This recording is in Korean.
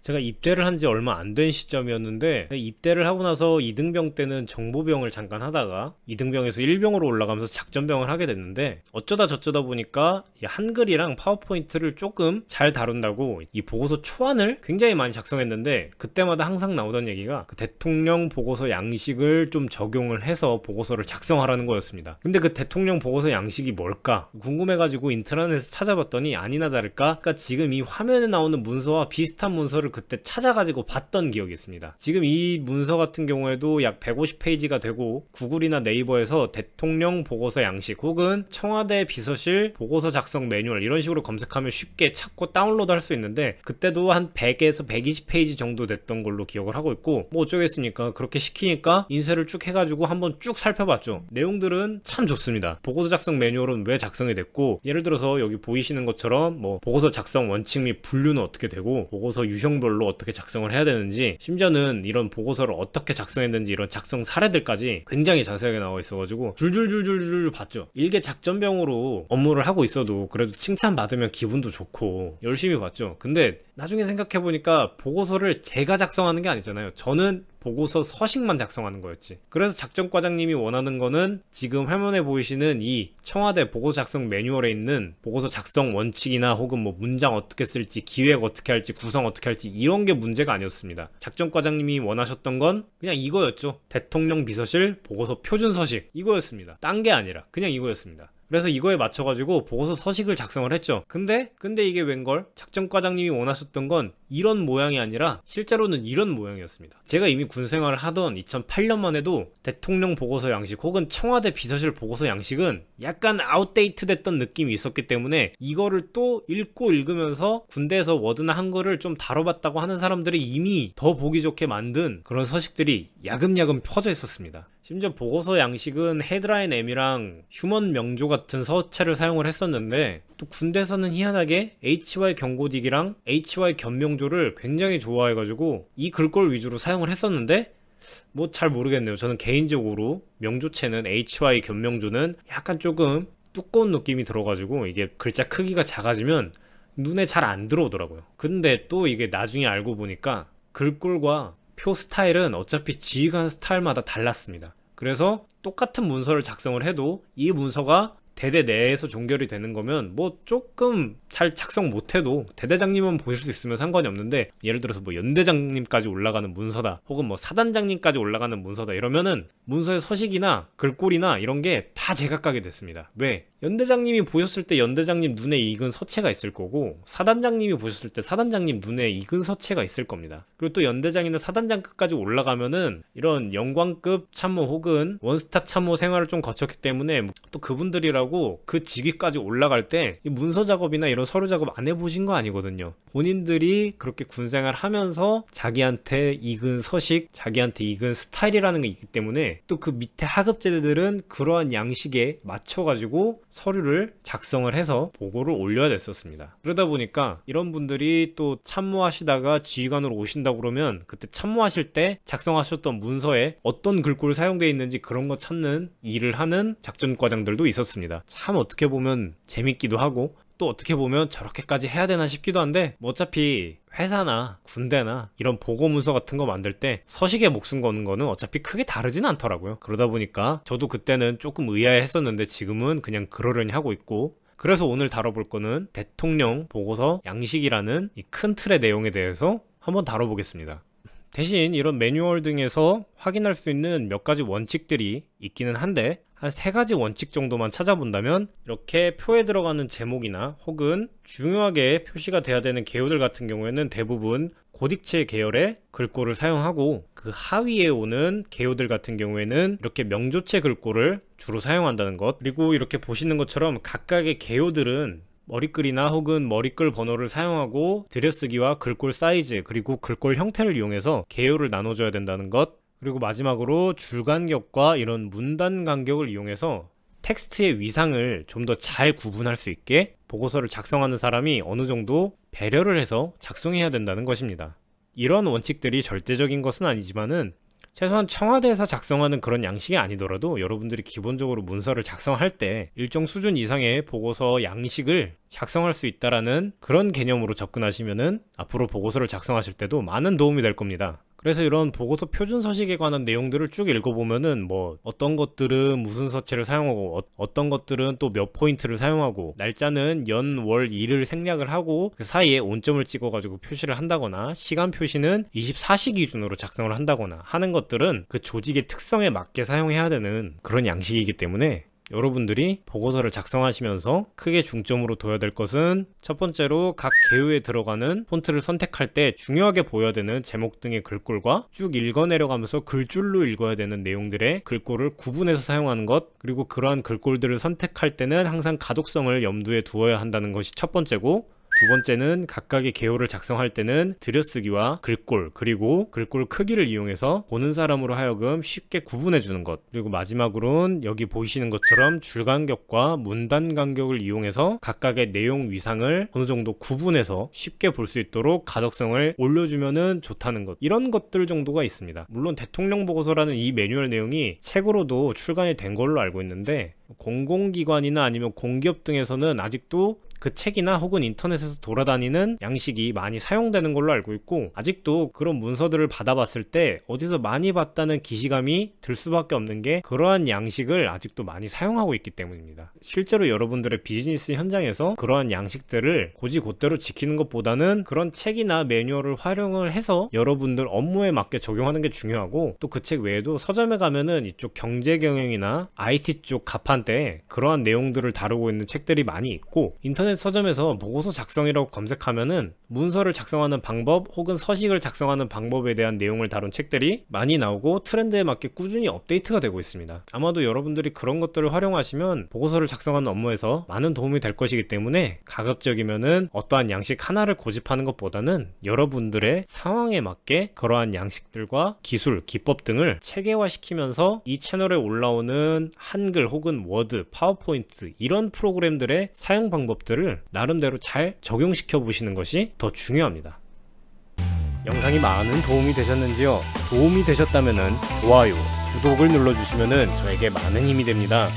제가 입대를 한 지 얼마 안 된 시점이었는데, 입대를 하고 나서 2등병 때는 정보병을 잠깐 하다가 2등병에서 1병으로 올라가면서 작전병을 하게 됐는데, 어쩌다 저쩌다 보니까 이 한글이랑 파워포인트를 조금 잘 다룬다고 이 보고서 초안을 굉장히 많이 작성했는데, 그때마다 항상 나오던 얘기가 그 대통령 보고서 양식을 좀 적용을 해서 보고서를 작성하라는 거였습니다. 근데 그 대통령 보고서 양식이 뭘까 궁금해가지고 인터넷에서 찾아봤더니 아니나 다를까, 그러니까 지금 이 화면에 나오는 문서와 비슷한 문서를 그때 찾아가지고 봤던 기억이 있습니다. 지금 이 문서 같은 경우에도 약 150페이지가 되고, 구글이나 네이버에서 대통령 보고서 양식 혹은 청와대 비서실 보고서 작성 매뉴얼 이런 식으로 검색하면 쉽게 찾고 다운로드 할 수 있는데, 그때도 한 100에서 120페이지 정도 됐던 걸로 기억을 하고 있고, 뭐 어쩌겠습니까. 그렇게 시키니까 인쇄를 쭉 해가지고 한번 쭉 살펴봤죠. 내용들은 참 좋습니다. 보고서 작성 매뉴얼은 왜 작성이 됐고, 예를 들어서 여기 보이시는 것처럼 뭐 보고서 작성 원칙 및 분류는 어떻게 되고, 보고서 유형별로 어떻게 작성을 해야 되는지, 심지어는 이런 보고서를 어떻게 작성했는지 이런 작성 사례들까지 굉장히 자세하게 나와 있어가지고 줄줄줄줄줄 봤죠. 일개 작전병으로 업무를 하고 있어도 그래도 칭찬받으면 기분도 좋고 열심히 봤죠. 근데 나중에 생각해보니까 보고서를 제가 작성하는 게 아니잖아요. 저는 보고서 서식만 작성하는 거였지. 그래서 작전과장님이 원하는 거는 지금 화면에 보이시는 이 청와대 보고서 작성 매뉴얼에 있는 보고서 작성 원칙이나 혹은 뭐 문장 어떻게 쓸지, 기획 어떻게 할지, 구성 어떻게 할지 이런 게 문제가 아니었습니다. 작전과장님이 원하셨던 건 그냥 이거였죠. 대통령 비서실 보고서 표준 서식, 이거였습니다. 딴 게 아니라 그냥 이거였습니다. 그래서 이거에 맞춰가지고 보고서 서식을 작성을 했죠. 근데 이게 웬걸? 작전과장님이 원하셨던 건 이런 모양이 아니라 실제로는 이런 모양이었습니다. 제가 이미 군생활을 하던 2008년만 해도 대통령 보고서 양식 혹은 청와대 비서실 보고서 양식은 약간 아웃데이트 됐던 느낌이 있었기 때문에, 이거를 또 읽고 읽으면서 군대에서 워드나 한글을 좀 다뤄봤다고 하는 사람들이 이미 더 보기 좋게 만든 그런 서식들이 야금야금 퍼져 있었습니다. 심지어 보고서 양식은 헤드라인 M이랑 휴먼 명조 같은 서체를 사용을 했었는데, 또 군대에서는 희한하게 HY 경고딕이랑 HY 견명조를 굉장히 좋아해가지고 이 글꼴 위주로 사용을 했었는데, 뭐 잘 모르겠네요. 저는 개인적으로 명조체는 HY 견명조는 약간 조금 두꺼운 느낌이 들어가지고 이게 글자 크기가 작아지면 눈에 잘 안 들어오더라고요. 근데 또 이게 나중에 알고 보니까 글꼴과 표 스타일은 어차피 지휘관 스타일마다 달랐습니다. 그래서 똑같은 문서를 작성을 해도 이 문서가 대대 내에서 종결이 되는 거면 뭐 조금 잘 작성 못해도 대대장님은 보실 수 있으면 상관이 없는데, 예를 들어서 뭐 연대장님까지 올라가는 문서다 혹은 뭐 사단장님까지 올라가는 문서다 이러면은 문서의 서식이나 글꼴이나 이런 게 다 제각각이 됐습니다. 왜? 연대장님이 보셨을 때 연대장님 눈에 익은 서체가 있을 거고, 사단장님이 보셨을 때 사단장님 눈에 익은 서체가 있을 겁니다. 그리고 또 연대장이나 사단장급까지 올라가면은 이런 영광급 참모 혹은 원스타 참모 생활을 좀 거쳤기 때문에 또 그분들이라고 그 직위까지 올라갈 때 이 문서 작업이나 이런 서류 작업 안 해보신 거 아니거든요. 본인들이 그렇게 군생활 하면서 자기한테 익은 서식, 자기한테 익은 스타일이라는 게 있기 때문에, 또 그 밑에 하급제들은 그러한 양식에 맞춰가지고 서류를 작성을 해서 보고를 올려야 됐었습니다. 그러다 보니까 이런 분들이 또 참모하시다가 지휘관으로 오신다고 그러면 그때 참모하실 때 작성하셨던 문서에 어떤 글꼴이 사용되어 있는지 그런 거 찾는 일을 하는 작전과장들도 있었습니다. 참 어떻게 보면 재밌기도 하고, 또 어떻게 보면 저렇게까지 해야 되나 싶기도 한데, 뭐 어차피 회사나 군대나 이런 보고 문서 같은 거 만들 때 서식에 목숨 거는 거는 어차피 크게 다르진 않더라고요. 그러다 보니까 저도 그때는 조금 의아해했었는데 지금은 그냥 그러려니 하고 있고, 그래서 오늘 다뤄볼 거는 대통령 보고서 양식이라는 이 큰 틀의 내용에 대해서 한번 다뤄보겠습니다. 대신 이런 매뉴얼 등에서 확인할 수 있는 몇 가지 원칙들이 있기는 한데, 한 3가지 원칙 정도만 찾아본다면 이렇게 표에 들어가는 제목이나 혹은 중요하게 표시가 돼야 되는 개요들 같은 경우에는 대부분 고딕체 계열의 글꼴을 사용하고, 그 하위에 오는 개요들 같은 경우에는 이렇게 명조체 글꼴을 주로 사용한다는 것, 그리고 이렇게 보시는 것처럼 각각의 개요들은 머리글이나 혹은 머리글 번호를 사용하고 들여쓰기와 글꼴 사이즈 그리고 글꼴 형태를 이용해서 개요를 나눠줘야 된다는 것, 그리고 마지막으로 줄간격과 이런 문단 간격을 이용해서 텍스트의 위상을 좀 더 잘 구분할 수 있게 보고서를 작성하는 사람이 어느 정도 배려를 해서 작성해야 된다는 것입니다. 이런 원칙들이 절대적인 것은 아니지만은 최소한 청와대에서 작성하는 그런 양식이 아니더라도 여러분들이 기본적으로 문서를 작성할 때 일정 수준 이상의 보고서 양식을 작성할 수 있다라는 그런 개념으로 접근하시면은 앞으로 보고서를 작성하실 때도 많은 도움이 될 겁니다. 그래서 이런 보고서 표준 서식에 관한 내용들을 쭉 읽어보면은 뭐 어떤 것들은 무슨 서체를 사용하고 어떤 것들은 또 몇 포인트를 사용하고 날짜는 연, 월, 일을 생략을 하고 그 사이에 온점을 찍어가지고 표시를 한다거나 시간 표시는 24시 기준으로 작성을 한다거나 하는 것들은 그 조직의 특성에 맞게 사용해야 되는 그런 양식이기 때문에 여러분들이 보고서를 작성하시면서 크게 중점으로 둬야 될 것은 첫 번째로 각 개요에 들어가는 폰트를 선택할 때 중요하게 보여야 되는 제목 등의 글꼴과 쭉 읽어내려가면서 글줄로 읽어야 되는 내용들의 글꼴을 구분해서 사용하는 것, 그리고 그러한 글꼴들을 선택할 때는 항상 가독성을 염두에 두어야 한다는 것이 첫 번째고, 두 번째는 각각의 개요를 작성할 때는 들여쓰기와 글꼴 그리고 글꼴 크기를 이용해서 보는 사람으로 하여금 쉽게 구분해 주는 것, 그리고 마지막으로는 여기 보이시는 것처럼 줄간격과 문단 간격을 이용해서 각각의 내용 위상을 어느 정도 구분해서 쉽게 볼 수 있도록 가독성을 올려주면은 좋다는 것, 이런 것들 정도가 있습니다. 물론 대통령 보고서라는 이 매뉴얼 내용이 책으로도 출간이 된 걸로 알고 있는데 공공기관이나 아니면 공기업 등에서는 아직도 그 책이나 혹은 인터넷에서 돌아다니는 양식이 많이 사용되는 걸로 알고 있고, 아직도 그런 문서들을 받아봤을 때 어디서 많이 봤다는 기시감이 들 수밖에 없는 게 그러한 양식을 아직도 많이 사용하고 있기 때문입니다. 실제로 여러분들의 비즈니스 현장에서 그러한 양식들을 곧이곧대로 지키는 것보다는 그런 책이나 매뉴얼을 활용을 해서 여러분들 업무에 맞게 적용하는 게 중요하고, 또 그 책 외에도 서점에 가면은 이쪽 경제경영이나 IT 쪽 가판대에 그러한 내용들을 다루고 있는 책들이 많이 있고, 인터넷 서점에서 보고서 작성이라고 검색하면은 문서를 작성하는 방법 혹은 서식을 작성하는 방법에 대한 내용을 다룬 책들이 많이 나오고 트렌드에 맞게 꾸준히 업데이트가 되고 있습니다. 아마도 여러분들이 그런 것들을 활용하시면 보고서를 작성하는 업무에서 많은 도움이 될 것이기 때문에 가급적이면은 어떠한 양식 하나를 고집하는 것보다는 여러분들의 상황에 맞게 그러한 양식들과 기술, 기법 등을 체계화시키면서 이 채널에 올라오는 한글 혹은 워드, 파워포인트 이런 프로그램들의 사용 방법들을 나름대로 잘 적용시켜 보시는 것이 더 중요합니다. 영상이 많은 도움이 되셨는지요? 도움이 되셨다면 좋아요, 구독을 눌러주시면 저에게 많은 힘이 됩니다.